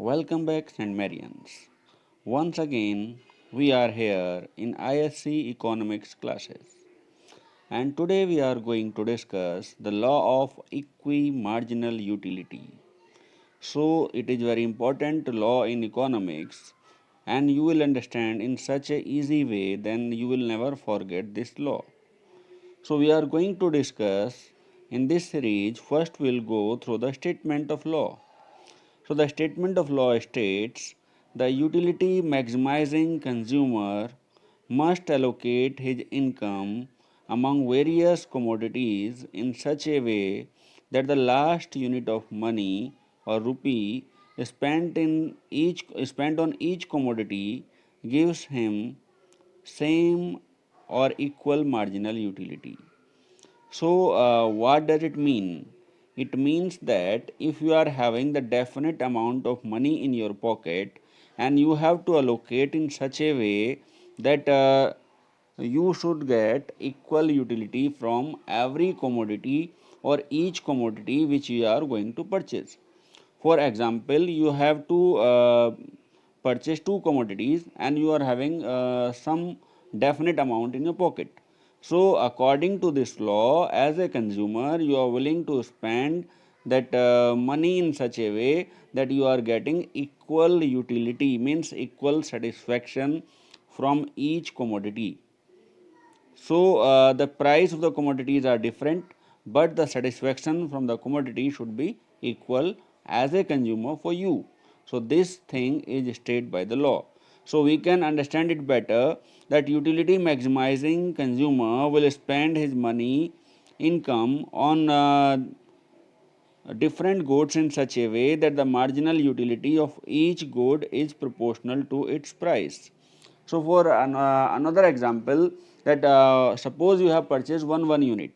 Welcome back, St. Marians. Once again, we are here in ISC economics classes, and today we are going to discuss the law of equi-marginal utility. So, it is very important law in economics, and you will understand in such a easy way, then you will never forget this law. So, we are going to discuss in this series. First, we'll go through the statement of law. So the statement of law states the utility maximizing consumer must allocate his income among various commodities in such a way that the last unit of money or rupee spent on each commodity gives him same or equal marginal utility. So, what does it mean? It means that if you are having the definite amount of money in your pocket and you have to allocate in such a way that you should get equal utility from every commodity or each commodity which you are going to purchase. For example, you have to purchase two commodities and you are having some definite amount in your pocket. So, according to this law, as a consumer, you are willing to spend that money in such a way that you are getting equal utility, means equal satisfaction from each commodity. So, the price of the commodities are different, but the satisfaction from the commodity should be equal as a consumer for you. So, this thing is stated by the law. So, we can understand it better that utility maximizing consumer will spend his money income on different goods in such a way that the marginal utility of each good is proportional to its price. So, for another example, that suppose you have purchased one unit.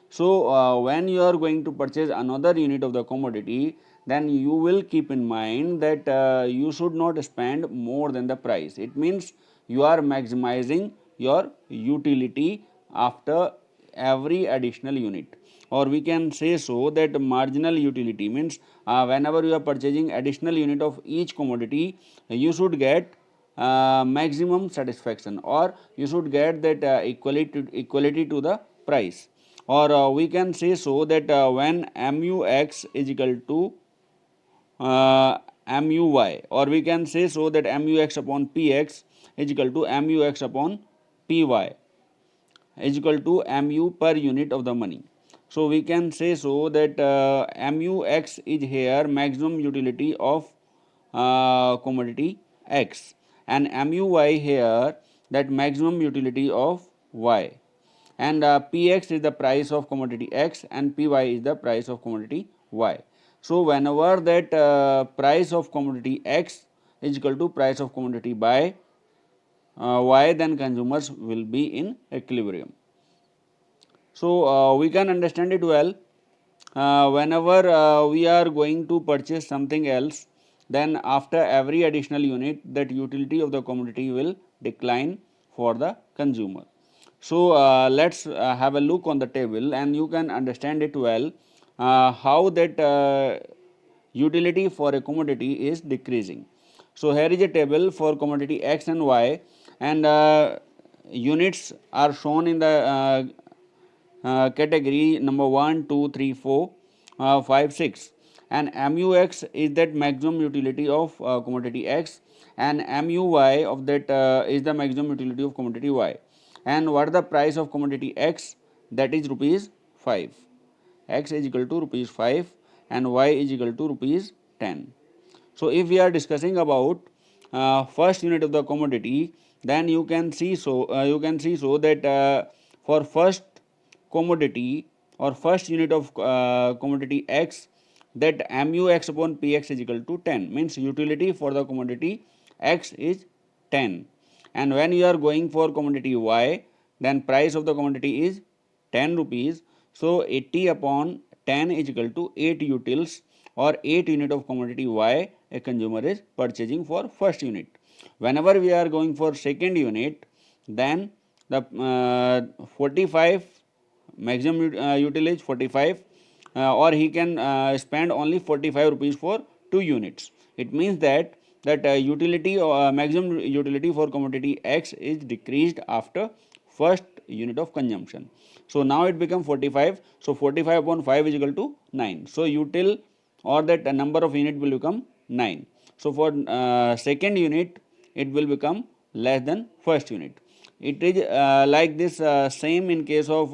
So, when you are going to purchase another unit of the commodity, then you will keep in mind that you should not spend more than the price. It means you are maximizing your utility after every additional unit, or we can say so that marginal utility means whenever you are purchasing additional unit of each commodity, you should get maximum satisfaction, or you should get that equality to the price, or we can say so that when mux is equal to MUY, or we can say so that MUX upon PX is equal to MUX upon PY is equal to MU per unit of the money. So we can say so that MUX is here maximum utility of commodity X, and MUY here that maximum utility of Y, and Px is the price of commodity X and Py is the price of commodity Y. So whenever that price of commodity X is equal to price of commodity by Y, then consumers will be in equilibrium. So we can understand it well. Whenever we are going to purchase something else, then after every additional unit, that utility of the commodity will decline for the consumer. So let's have a look on the table, and you can understand it well how that utility for a commodity is decreasing. So here is a table for commodity X and Y, and units are shown in the category number 1, 2, 3, 4, 5, 6, and MUX is that maximum utility of commodity X, and MUY of that is the maximum utility of commodity Y. And what is the price of commodity X? That is rupees 5. X is equal to rupees 5 and Y is equal to rupees 10. So if we are discussing about first unit of the commodity, then you can see so that for first commodity or first unit of commodity X, that MUX upon PX is equal to 10, means utility for the commodity X is 10. And when you are going for commodity Y, then price of the commodity is 10 rupees. So 80 upon 10 is equal to 8 utils, or 8 unit of commodity Y a consumer is purchasing for first unit. Whenever we are going for second unit, then the 45 maximum utility 45, or he can spend only 45 rupees for 2 units. It means that utility maximum utility for commodity X is decreased after first unit of consumption. So now it becomes 45. So 45 upon 5 is equal to 9. So util or that number of unit will become 9. So for second unit it will become less than first unit. It is like this same in case of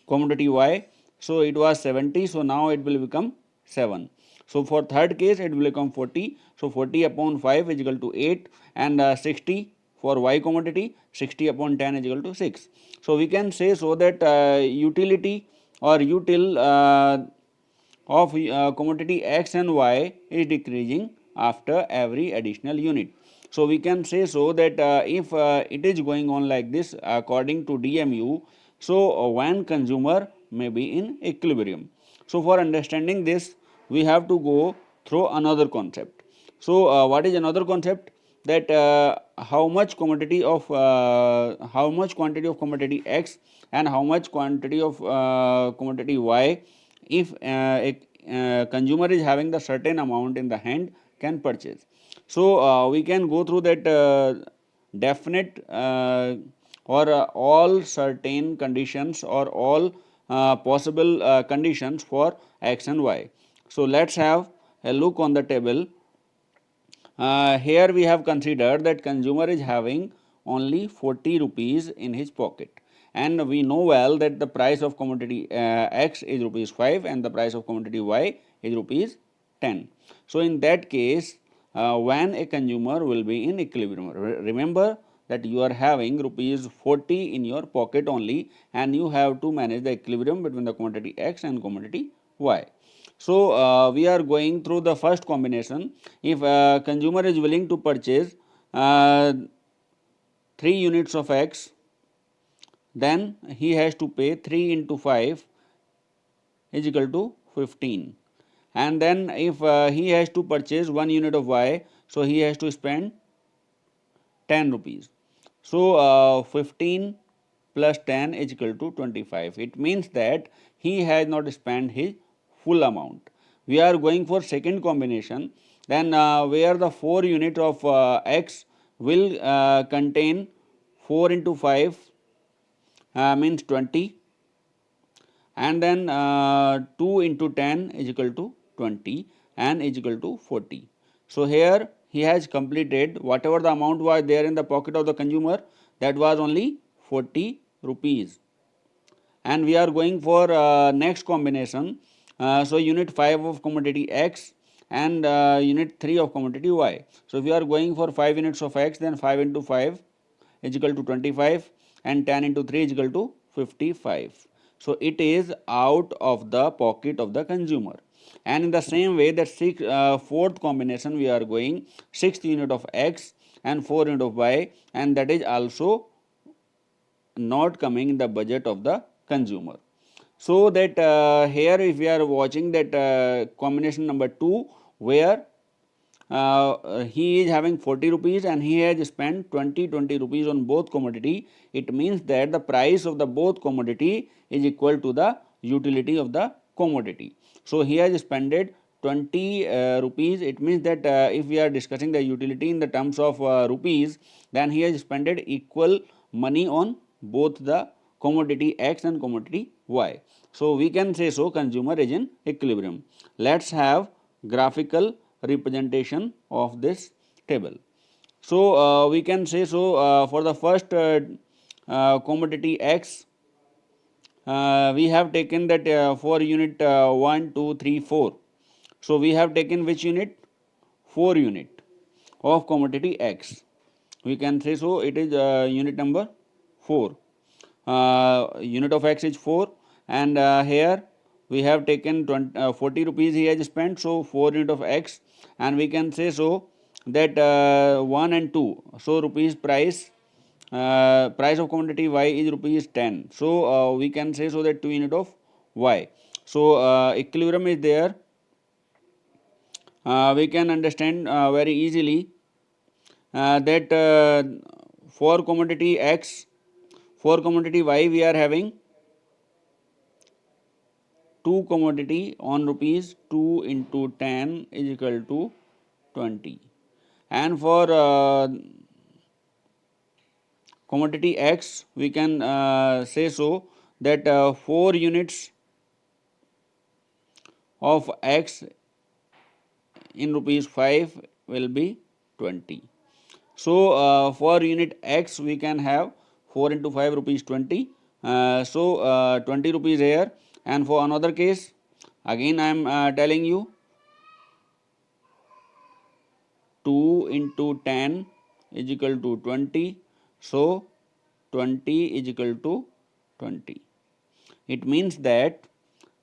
commodity Y. So it was 70, so now it will become 7. So for third case it will become 40. So 40 upon 5 is equal to 8, and 60 for Y commodity, 60 upon 10 is equal to 6. So we can say so that utility or util of commodity X and Y is decreasing after every additional unit. So we can say so that if it is going on like this according to DMU, so when consumer may be in equilibrium. So for understanding this, we have to go through another concept. So what is another concept? That how much quantity of commodity X and how much quantity of commodity Y, if a consumer is having the certain amount in the hand, can purchase. So we can go through that definite or all certain conditions or all possible conditions for X and Y. So let's have a look on the table. Here we have considered that consumer is having only 40 rupees in his pocket, and we know well that the price of commodity X is rupees 5 and the price of commodity Y is rupees 10. So in that case, when a consumer will be in equilibrium, remember that you are having rupees 40 in your pocket only, and you have to manage the equilibrium between the commodity X and commodity Y. So we are going through the first combination. If consumer is willing to purchase 3 units of X, then he has to pay 3 into 5 is equal to 15. And then if he has to purchase 1 unit of Y, so he has to spend 10 rupees. So 15 plus 10 is equal to 25. It means that he has not spent his full amount. We are going for second combination, then where the 4 unit of X will contain 4 into 5 means 20, and then 2 into 10 is equal to 20 and is equal to 40. So here he has completed whatever the amount was there in the pocket of the consumer, that was only 40 rupees. And we are going for next combination. So unit 5 of commodity X and unit 3 of commodity Y. So if we are going for 5 units of X, then 5 into 5 is equal to 25 and 10 into 3 is equal to 55. So it is out of the pocket of the consumer. And in the same way, that fourth combination we are going 6th unit of X and 4 unit of Y, and that is also not coming in the budget of the consumer. So that here if we are watching that combination number 2, where he is having 40 rupees and he has spent 20 rupees on both commodity, it means that the price of the both commodity is equal to the utility of the commodity. So he has spent 20 rupees. It means that if we are discussing the utility in the terms of rupees, then he has spent equal money on both the commodity X and commodity Y. So we can say so consumer is in equilibrium. Let's have graphical representation of this table. So we can say so for the first commodity X, we have taken that for unit 1, 2, 3, 4. So we have taken which unit? 4 unit of commodity X. We can say so it is unit number 4. Unit of X is 4, and here we have taken 40 rupees he has spent, so 4 unit of X, and we can say so that 1 and 2, so rupees price, price of commodity Y is rupees 10, so we can say so that 2 unit of Y. So equilibrium is there. We can understand very easily that for commodity X, for commodity Y we are having 2 commodity on rupees 2 into 10 is equal to 20. And for commodity X, we can say so that 4 units of X in rupees 5 will be 20. So for unit X we can have 4 into 5 rupees 20. 20 rupees here. And for another case, again I am telling you, 2 into 10 is equal to 20. So 20 is equal to 20. It means that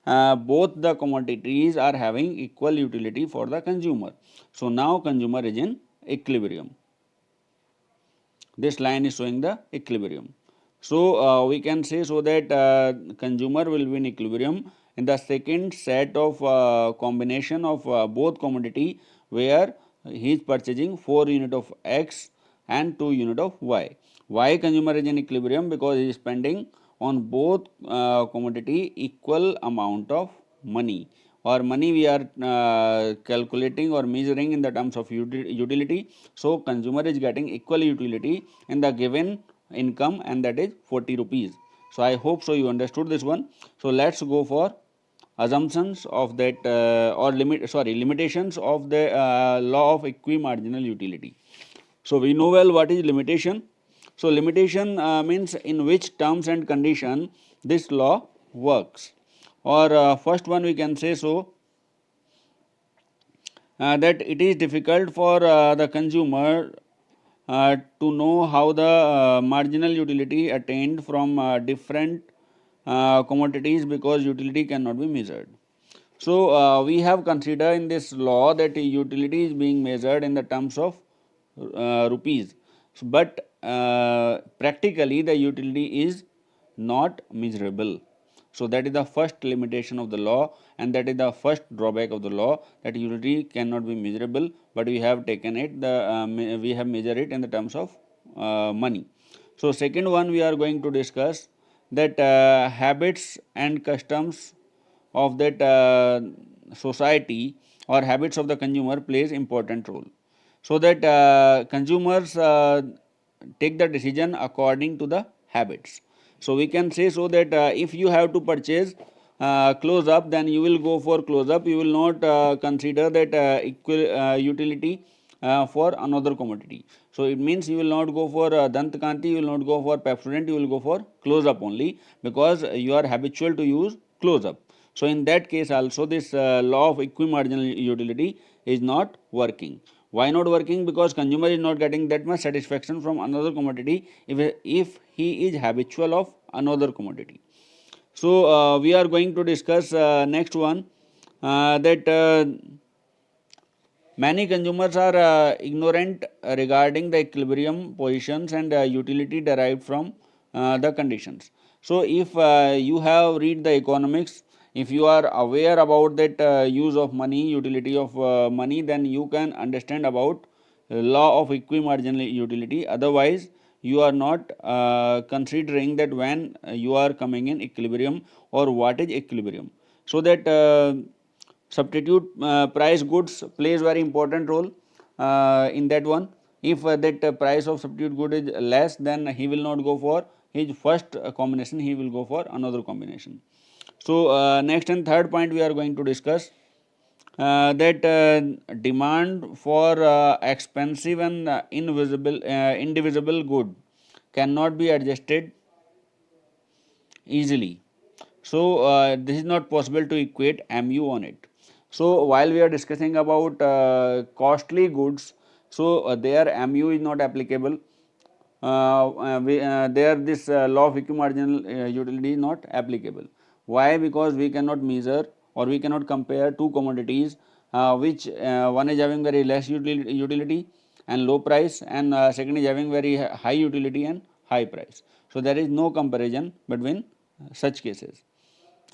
both the commodities are having equal utility for the consumer. So now consumer is in equilibrium. This line is showing the equilibrium. So we can say so that consumer will be in equilibrium in the second set of combination of both commodity, where he is purchasing 4 unit of X and 2 unit of Y. Why consumer is in equilibrium? Because he is spending on both commodity equal amount of money, or money we are calculating or measuring in the terms of utility. So consumer is getting equal utility in the given income, and that is 40 rupees. So I hope so you understood this one. So let's go for assumptions of that limitations of the law of equimarginal utility. So we know well what is limitation. So limitation means in which terms and condition this law works. Or first one we can say so that it is difficult for the consumer to know how the marginal utility attained from different commodities, because utility cannot be measured. So we have considered in this law that utility is being measured in the terms of rupees, but practically the utility is not measurable. So that is the first limitation of the law, and that is the first drawback of the law, that utility cannot be measurable, but we have taken it we have measured it in the terms of money. So second one we are going to discuss that habits and customs of that society or habits of the consumer plays important role, so that consumers take the decision according to the habits. So we can say so that if you have to purchase close up, then you will go for close up, you will not consider that equal utility for another commodity. So it means you will not go for Dantkanti, you will not go for Pepsodent, you will go for close up only, because you are habitual to use close up. So in that case also this law of equimarginal utility is not working. Why not working? Because consumer is not getting that much satisfaction from another commodity if he is habitual of another commodity. So we are going to discuss next one that many consumers are ignorant regarding the equilibrium positions and utility derived from the conditions. So if you have read the economics, if you are aware about that use of money, utility of money, then you can understand about law of equimarginal utility. Otherwise you are not considering that when you are coming in equilibrium, or what is equilibrium. So that substitute price goods plays very important role in that one. If that price of substitute good is less, then he will not go for his first combination, he will go for another combination. So next and third point we are going to discuss that demand for expensive and indivisible good cannot be adjusted easily. So this is not possible to equate MU on it. So while we are discussing about costly goods, so there MU is not applicable. There this law of equimarginal utility is not applicable. Why? Because we cannot measure or we cannot compare two commodities which one is having very less utility and low price, and second is having very high utility and high price. So there is no comparison between such cases.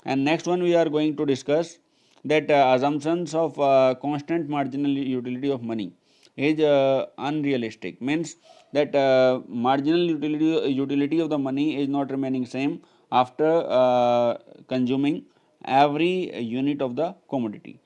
And next one we are going to discuss that assumptions of constant marginal utility of money is unrealistic. Means that marginal utility of the money is not remaining same after consuming every unit of the commodity.